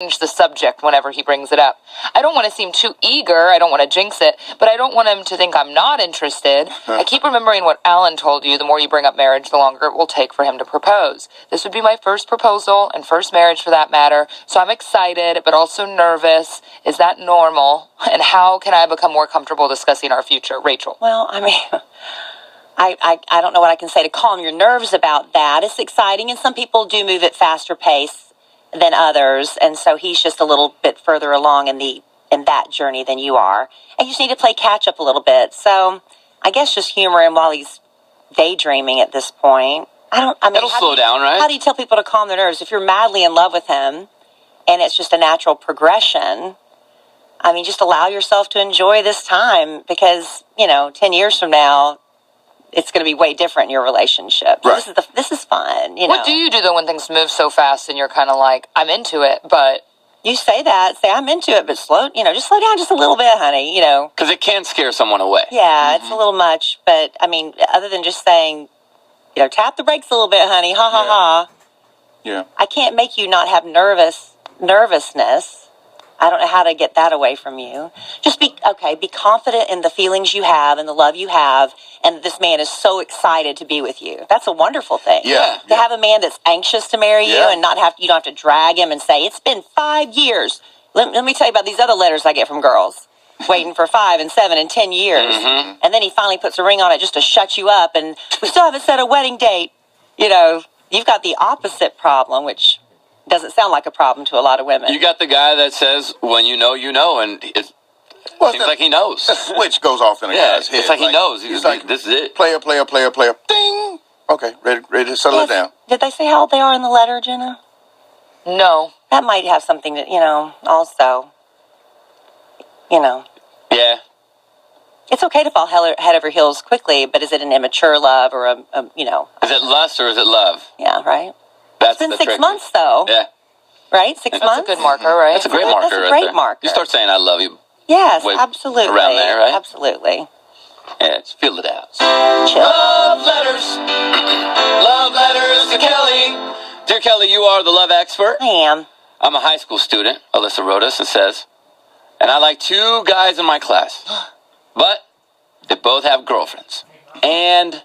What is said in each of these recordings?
change the subject whenever he brings it up. I don't want to seem too eager. I don't want to jinx it, but I don't want him to think I'm not interested. I keep remembering what Alan told you. The more you bring up marriage, the longer it will take for him to propose. This would be my first proposal and first marriage for that matter. So I'm excited, but also nervous. Is that normal? And how can I become more comfortable discussing our future? Rachel. Well, I mean, I don't know what I can say to calm your nerves about that. It's exciting, and some people do move at faster pace than others, and so he's just a little bit further along in that journey than you are, and you just need to play catch up a little bit. So I guess just humor him while he's daydreaming at this point. It'll slow down, right? How do you tell people to calm their nerves if you're madly in love with him and it's just a natural progression? I mean, just allow yourself to enjoy this time, because 10 years from now it's going to be way different in your relationship. So right. This is fun. What do you do though when things move so fast and you're kind of like, I'm into it, but you say I'm into it, but just slow down just a little bit, honey. Because it can scare someone away. Yeah, It's a little much, but I mean, other than just saying, tap the brakes a little bit, honey. Ha ha ha. Yeah. I can't make you not have nervousness. I don't know how to get that away from you. Just be confident in the feelings you have and the love you have, and this man is so excited to be with you. That's a wonderful thing. Yeah. To have a man that's anxious to marry you and you don't have to drag him and say, it's been 5 years. Let me tell you about these other letters I get from girls waiting for 5 and 7 and 10 years. Mm-hmm. And then he finally puts a ring on it just to shut you up, and we still haven't set a wedding date. You've got the opposite problem, which doesn't sound like a problem to a lot of women. You got the guy that says, when you know, and it seems like he knows. The switch goes off in a guy's head. It's like he knows. He's like, this is it. Player. Ding! Okay, ready to settle it down. Did they say how old they are in the letter, Jenna? no. That might have something to, also, Yeah. It's okay to fall head over heels quickly, but is it an immature love or Is it lust or is it love? Yeah, right? That's It's been the 6 trick. months, though. Yeah. Right? 6 months? That's a good marker, right? That's a great That's marker a right great there. marker. You start saying I love you. Yes, Wait, absolutely. around there, right? Absolutely. Yeah, just feel it out. Chill. Love letters. Love letters to Kelly. Dear Kelly, you are the love expert. I am. I'm a high school student, Alyssa wrote us and says, and I like 2 guys in my class, but they both have girlfriends, and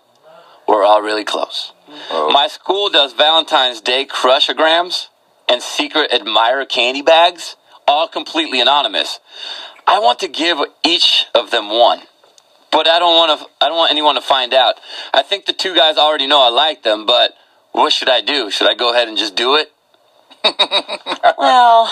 we're all really close. Oh. My school does Valentine's Day crushograms and secret admirer candy bags, all completely anonymous. I want to give each of them one, but I don't want anyone to find out. I think the 2 guys already know I like them, but what should I do? Should I go ahead and just do it? Well,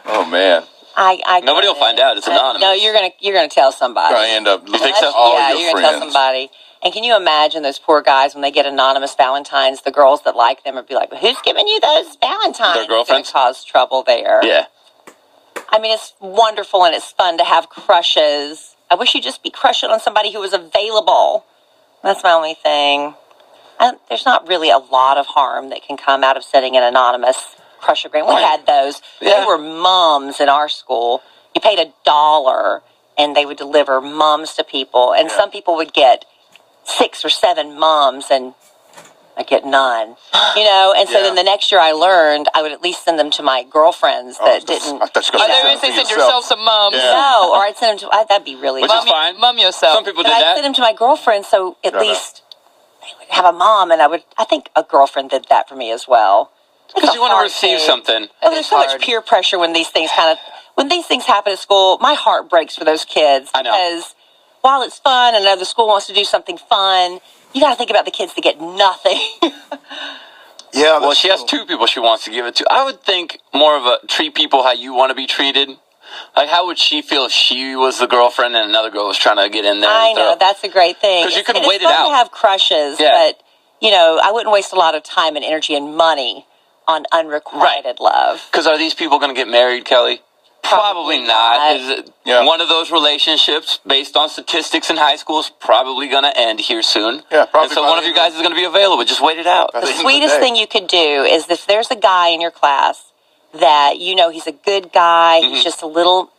Oh man, I Nobody will find out. It's anonymous. No, you're gonna tell somebody. you're gonna end up losing think so? all yeah, your you're friends. gonna tell somebody. And can you imagine those poor guys when they get anonymous Valentines? The girls that like them would be like, "Who's giving you those Valentines?" Their girlfriends? It's gonna cause trouble there. Yeah. I mean, it's wonderful and it's fun to have crushes. I wish you'd just be crushing on somebody who was available. That's my only thing. There's not really a lot of harm that can come out of setting an anonymous crushogram. We had those. Yeah. They were mums in our school. You paid $1 and they would deliver mums to people. And some people would get 6 or 7 mums and I get none. And so then the next year I learned I would at least send them to my girlfriends that didn't. I thought you were Oh, gonna they say send for yourself some mums. Yeah. No, or I'd send them to, that'd be really Which is fine. Mum yourself. Some people But did I'd that. send them to my girlfriends so at least they would have a mom, and I think a girlfriend did that for me as well. Because you want to hard receive thing. something. Well, there's so much hard. peer pressure when these things happen at school. My heart breaks for those kids. I know. Because while it's fun and I know the school wants to do something fun, you got to think about the kids that get nothing. Yeah. Well, she has 2 people she wants to give it to. I would think more of a treat people how you want to be treated. Like, how would she feel if she was the girlfriend and another girl was trying to get in there? I know, that's a great thing. 'Cause you can And wait it it's fun out. to have crushes, Yeah. but, I wouldn't waste a lot of time and energy and money on unrequited love. Because are these people going to get married, Kelly? Probably not. Is it one of those relationships based on statistics in high school is probably going to end here soon? Yeah, probably. And so one of you guys is going to be available. Just wait it out. The sweetest thing you could do is if there's a guy in your class that he's a good guy, he's just a little,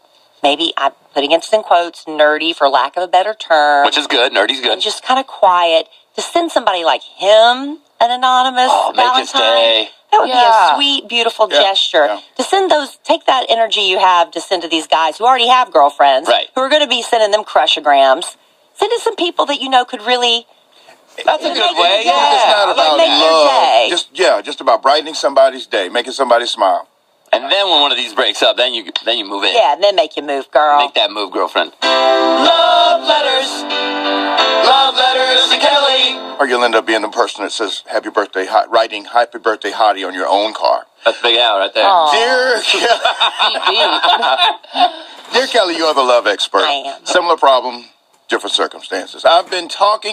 maybe I'm putting it in quotes, nerdy for lack of a better term. Which is good. Nerdy's good. And just kind of quiet. To send somebody like him an anonymous Make his Valentine, day. That would be Yeah. a sweet, beautiful Yeah, gesture. yeah. To send take that energy you have to send to these guys who already have girlfriends, Right. who are going to be sending them crushograms. Send it to some people that you know could really. That's a Make good your way. day. Yeah. It's not about make their love. day. Just about brightening somebody's day, making somebody smile. And then when one of these breaks up, then you move in. Yeah, and then make you move, girl. Make that move, girlfriend. Love letters. Love letters to Kelly. Or you'll end up being the person that says happy birthday, writing happy birthday hottie on your own car. That's Big Al right there. Aw. Dear Kelly, you're the love expert. I am. Similar problem, different circumstances. I've been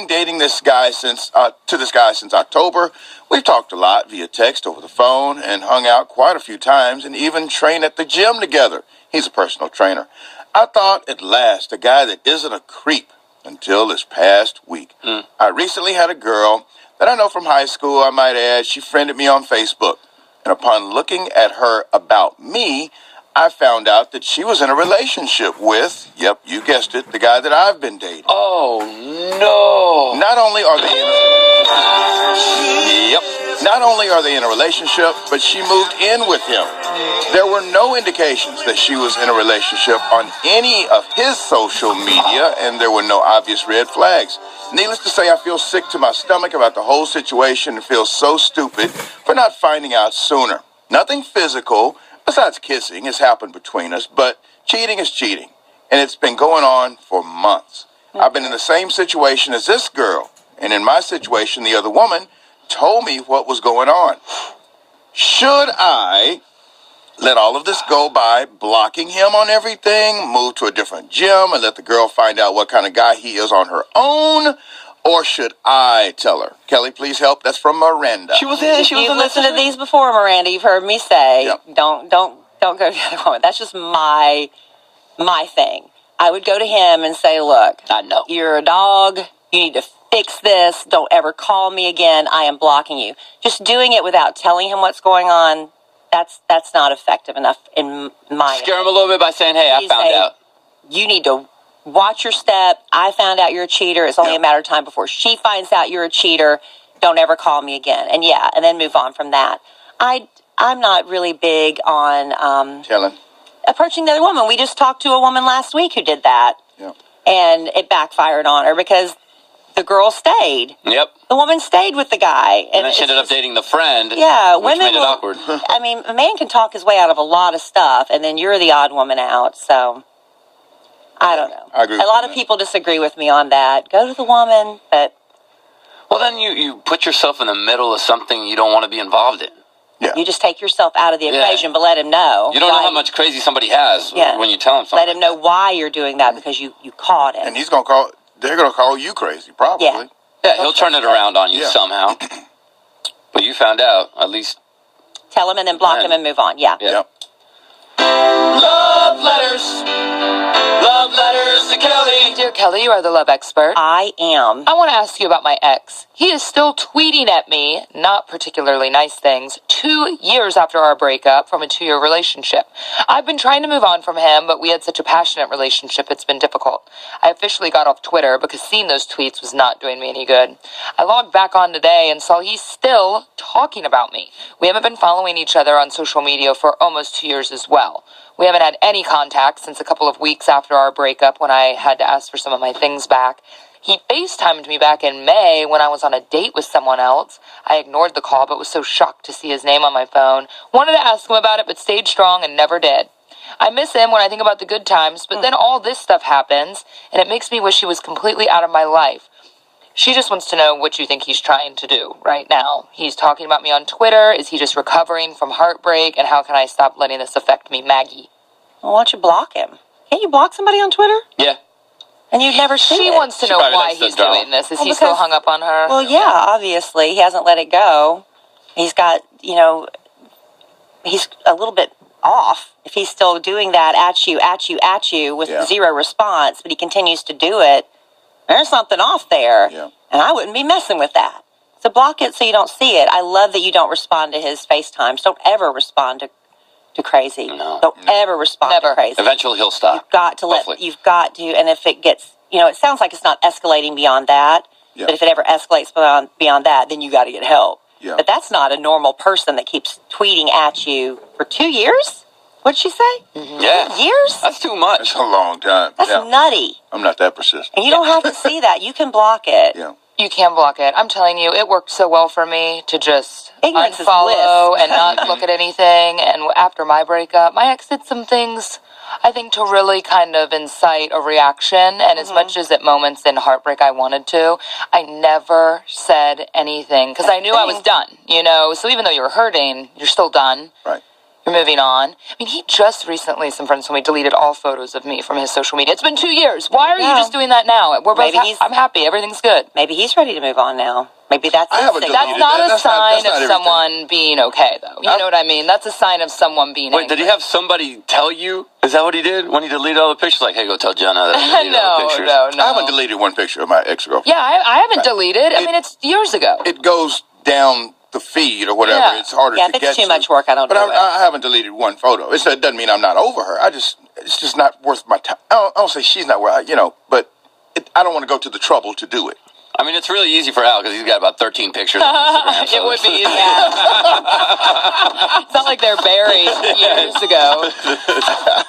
dating this guy since October. We've talked a lot via text, over the phone, and hung out quite a few times, and even trained at the gym together. He's a personal trainer. I thought at last a guy that isn't a creep until this past week. I recently had a girl that I know from high school, I might add. She friended me on Facebook. And upon looking at her about me, I found out that she was in a relationship with, yep, you guessed it, the guy that I've been dating. Oh, no. Not only are they in a relationship, but she moved in with him. There were no indications that she was in a relationship on any of his social media, and there were no obvious red flags. Needless to say, I feel sick to my stomach about the whole situation and feel so stupid for not finding out sooner. Nothing physical, besides kissing, has happened between us, but cheating is cheating, and it's been going on for months. I've been in the same situation as this girl, and in my situation, the other woman told me what was going on. Should I let all of this go by blocking him on everything, move to a different gym, and let the girl find out what kind of guy he is on her own? Or should I tell her? Kelly, please help. That's from Miranda. She was in. She was You've in listened to these before, Miranda. You've heard me say, Yep. don't go to the other woman. That's just my thing. I would go to him and say, look, I know. you're a dog. You need to fix this. Don't ever call me again. I am blocking you. Just doing it without telling him what's going on, that's not effective enough in my Scare him a little bit by saying, hey, I You found say, out. You need to watch your step. I found out you're a cheater. It's only a matter of time before she finds out you're a cheater. Don't ever call me again. And then move on from that. I'm not really big on Telling. approaching the other woman. We just talked to a woman last week who did that. Yeah. And it backfired on her because the girl stayed. Yep. The woman stayed with the guy. And then she ended up dating the friend. Yeah, which women made it will- awkward. I mean, a man can talk his way out of a lot of stuff, and then you're the odd woman out. So, I don't know. I agree A with lot you of on that. people disagree with me on that. Go to the woman, but Well, then you put yourself in the middle of something you don't want to be involved in. Yeah. you just take yourself out of the Yeah. equation, but let him know. You don't know why- how much crazy somebody has Yeah. when you tell them Let something. him know why you're doing that because you caught him. And they're going to call you crazy, probably. Yeah. Yeah, he'll turn it around on you Yeah. somehow. But you found out, at least. Tell him and then block Man. him and move on. Yeah. Yeah. Yep. Love letters. Love letters to Kelly. Dear Kelly, you are the love expert. I am. I want to ask you about my ex. He is still tweeting at me, not particularly nice things, 2 years after our breakup from a 2-year relationship. I've been trying to move on from him, but we had such a passionate relationship, it's been difficult. I officially got off Twitter because seeing those tweets was not doing me any good. I logged back on today and saw he's still talking about me. We haven't been following each other on social media for almost 2 years as well. We haven't had any contact since a couple of weeks after our breakup when I had to ask for some of my things back. He FaceTimed me back in May when I was on a date with someone else. I ignored the call but was so shocked to see his name on my phone. Wanted to ask him about it but stayed strong and never did. I miss him when I think about the good times, but then all this stuff happens and it makes me wish he was completely out of my life. She just wants to know what you think he's trying to do right now. He's talking about me on Twitter. Is he just recovering from heartbreak? And how can I stop letting this affect me, Maggie? Well, why don't you block him? Can't you block somebody on Twitter? Yeah. And you'd never see She it. wants to She know probably why likes the he's drama. doing this. Is Well, he still because- hung up on her? Well, yeah, obviously. He hasn't let it go. He's got, he's a little bit off if he's still doing that at you with Yeah. zero response, but he continues to do it. There's something off there. Yeah. And I wouldn't be messing with that. So block it so you don't see it. I love that you don't respond to his FaceTimes. Don't ever respond to crazy. No. Don't ever respond Never. to crazy. Eventually he'll stop. Hopefully. You've got to, and if it gets, it sounds like it's not escalating beyond that, Yeah. but if it ever escalates beyond that, then you got to get help. Yeah. But that's not a normal person that keeps tweeting at you for 2 years. What'd she say? Yeah. Years? That's too much. It's a long time. That's nutty. I'm not that persistent. And you don't have to see that. You can block it. Yeah. You can block it. I'm telling you, it worked so well for me to just Ignorance is unfollow bliss. and not look at anything. And after my breakup, my ex did some things, I think, to really kind of incite a reaction. And as much as at moments in heartbreak I wanted to, I never said anything because I knew I was done, you know. So even though you're hurting, you're still done. Right. You're moving on. I mean, he just recently, some friends told me, deleted all photos of me from his social media. It's been 2 years. Why are you just doing that now? We're both. I'm happy. Everything's good. Maybe he's ready to move on now. Maybe that's I haven't signal. That's not a sign of everything. someone being okay, though. You know what I mean? That's a sign of someone being. Wait, did he have somebody tell you? Is that what he did when he deleted all the pictures? Like, hey, go tell Jenna that I deleted all the pictures. No. I haven't deleted one picture of my ex-girlfriend. Yeah, I haven't deleted. I mean, it's years ago. It goes down the feed or whatever. Yeah. It's harder Yeah, to if get it's too to. much work, I don't But do it. I haven't deleted one photo. It doesn't mean I'm not over her. It's just not worth my time. I don't say she's not worth, but I don't want to go to the trouble to do it. I mean, it's really easy for Al because he's got about 13 pictures on Instagram. It would be easy. It's not like they're buried years ago.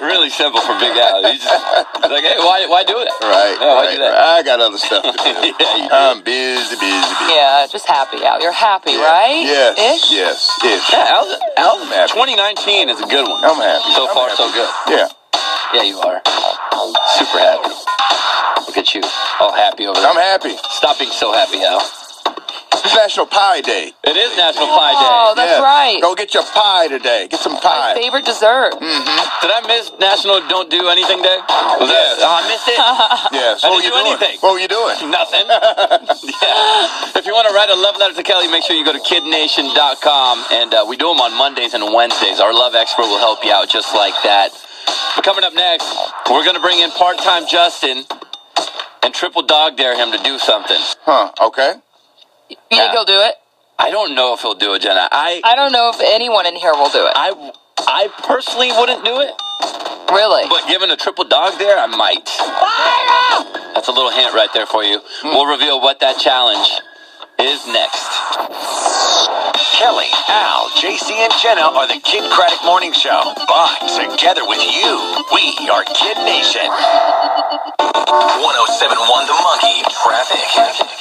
Really simple for Big Al. He's like, hey, why do it? Right. Yeah, why do that? I got other stuff to do. Yeah, you do. I'm busy. Yeah, just happy, Al. You're happy, right? Yes. Ish? Yes. Ish. Yeah, Al's happy. 2019 is a good one. I'm happy. So far, so good. Yeah. Yeah, you are. Super happy. Look at you. All happy over there. I'm happy. Stop being so happy, Al. It's National Pie Day. It is National Pie Day. Oh, that's right. Go get your pie today. Get some My pie. favorite dessert. Did I miss National Don't Do Anything Day? Was that? Oh, I missed it. Yes. I What were didn't you do doing? anything. What were you doing? Nothing. Yeah. If you want to write a love letter to Kelly, make sure you go to kidnation.com. And we do them on Mondays and Wednesdays. Our love expert will help you out just like that. But coming up next, we're going to bring in part-time Justin and triple dog dare him to do something. Huh. Okay. You think he'll do it? I don't know if he'll do it, Jenna. I don't know if anyone in here will do it. I personally wouldn't do it. Really? But given a triple dog dare, I might. Fire! That's a little hint right there for you. We'll reveal what that challenge is next. Kelly, Al, JC, and Jenna are the Kid Kraddick Morning Show. But together with you, we are Kid Nation. 1071 The Monkey, traffic.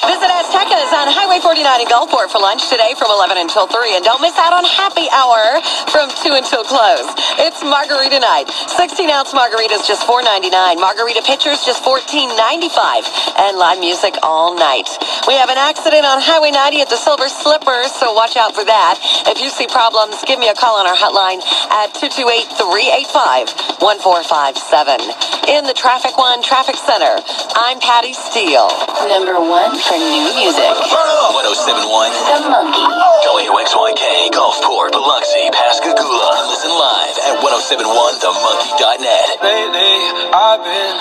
Visit Aztecas on Highway 49 in Gulfport for lunch today from 11 until 3. And don't miss out on happy hour from 2 until close. It's margarita night. 16-ounce margaritas just $4.99. Margarita pitchers just $14.95. And live music all night. We have an accident on Highway 90 at the Silver Slippers, so watch out for that. If you see problems, give me a call on our hotline at 228-385-1457. In the Traffic One Traffic Center, I'm Patty Steele. Number 1 for new music. 1071 The Monkey. WXYK, Gulfport, Biloxi, Pascagoula. Listen live at 1071themonkey.net. Lately, I've been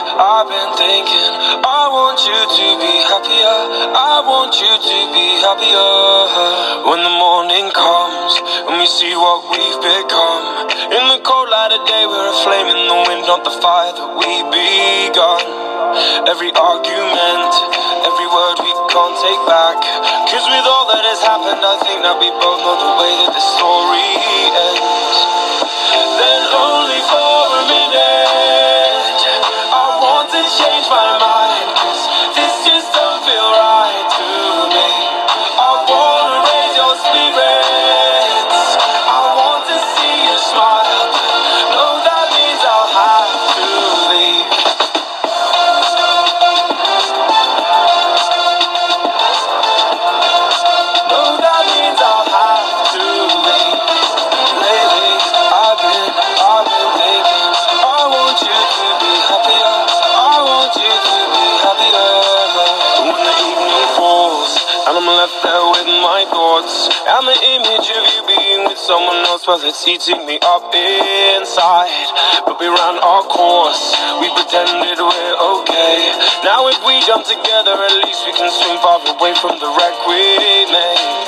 thinking, I want you to be happier. I want you to be happier. When the morning comes and we see what we've become. In the cold light of day, we're a flame in the wind, not the fire that we begun. Every argument, every word we can't take back. Cause with all that has happened, I think that we both know the way that the story ends. Then only for a minute, I want to change my mind. Cause this just don't feel right to me. I wanna raise your spirits, I want to see you smile. No, that means I'll have to leave. No, that means I'll have to leave. Lately, I've been thinking, I want you to be happier. I want you to be happier. When the evening falls and I'm left there with my thoughts and the image of you being with someone else, well, it's eating me up inside. But we ran our course, we pretended we're okay. Now if we jump together, at least we can swim far away from the wreck we made.